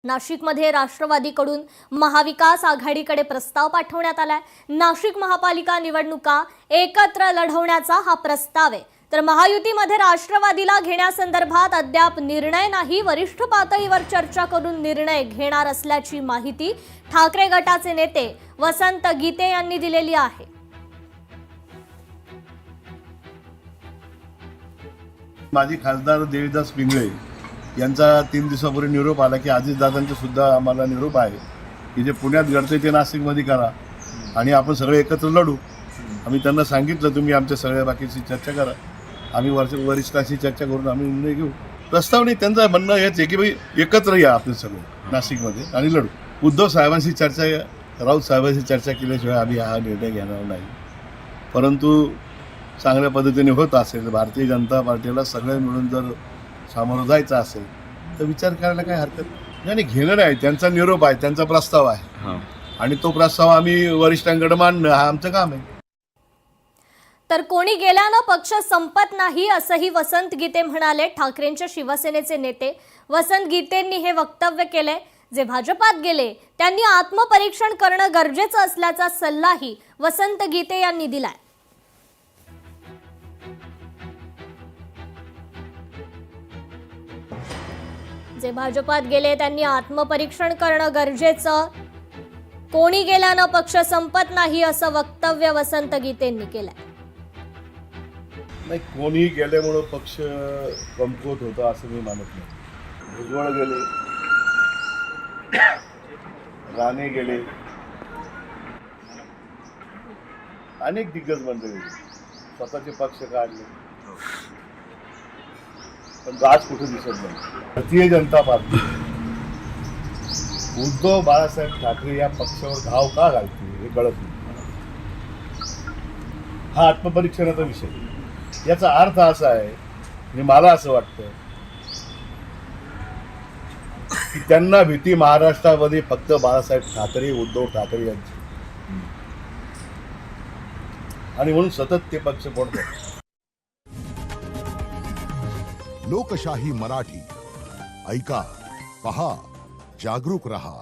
नाशिकमध्ये राष्ट्रवादीकडून महाविकास आघाडीकडे प्रस्ताव पाठवण्यात आलाय। नाशिक महापालिका निवडणुका एकत्र लढवण्याचा हा प्रस्ताव आहे। तर महायुतीमध्ये राष्ट्रवादीला घेण्यासंदर्भात अद्याप निर्णय नाही, वरिष्ठ पातळीवर चर्चा करून निर्णय घेणार असल्याची माहिती ठाकरे गटाचे नेते वसंत गीते यांनी दिलेली आहे। माजी खासदार देवीदास पिंगळे यांचा 3 दिवसापूर्वी निरोप आला की अजितदादांचा सुद्धा आम्हाला निरोप आहे की जे पुण्यात घडते ते नाशिकमध्ये करा आणि आपण सगळे एकत्र लढू। आम्ही त्यांना सांगितलं तुम्ही आमच्या सगळ्या बाकीची चर्चा करा, आम्ही वरिष्ठांशी चर्चा करून आम्ही निर्णय घेऊ। प्रस्ताव नाही, त्यांचं म्हणणं हेच आहे की भाई एकत्र या आपण सगळे नाशिकमध्ये आणि लढू। उद्धव साहेबांशी चर्चा, राऊत साहेबांशी चर्चा केल्याशिवाय आम्ही हा निर्णय घेणार नाही। परंतु चांगल्या पद्धतीने होत असेल, भारतीय जनता पार्टीला सगळे मिळून जर सामोरं जायचं असेल तर विचार करायला काही हरकत नाही। आणि घेणं नाही, त्यांचा निरोप आहे, त्यांचा प्रस्ताव आहे आणि तो प्रस्ताव आम्ही वरिष्ठांकडे मांडणं हा आमचं काम आहे। तर कोणी गेल्यानं पक्ष संपत नाही असंही वसंत गीते म्हणाले। ठाकरेंच्या शिवसेनेचे नेते वसंत गीतेंनी हे वक्तव्य केले। जे भाजपात गेले त्यांनी आत्मपरीक्षण करणं गरजेचं असल्याचा सल्लाही वसंत गीते यांनी दिलाय। जे भाजपात गेले त्यांनी आत्मपरीक्षण करणं गरजेचं, कोणी गेल्यानं पक्ष संपत नाही असं वक्तव्य वसंत गीतेंनी केलंय। नाही, कोणी गेल्यामुळं पक्ष कमकुवत होता असं मी मानत नाही। भुजबळ गेले, राणे गेले, अनेक दिग्गज मंडळी स्वतःचे पक्ष काढले, पण आज कुठे दिसत नाही। भारतीय जनता पार्टी उद्धव बाळासाहेब ठाकरे या पक्षावर धाव का घालते हे कळत नाही। हा आत्मपरीक्षणाचा विषय। याचा अर्थ असा आहे आणि मला असं वाटतं की त्यांना भीती महाराष्ट्रामध्ये फक्त बाळासाहेब ठाकरे, उद्धव ठाकरे यांची, आणि म्हणून सतत ते पक्ष फोडतात। लोकशाही मराठी ऐका, पहा, जागरूक रहा।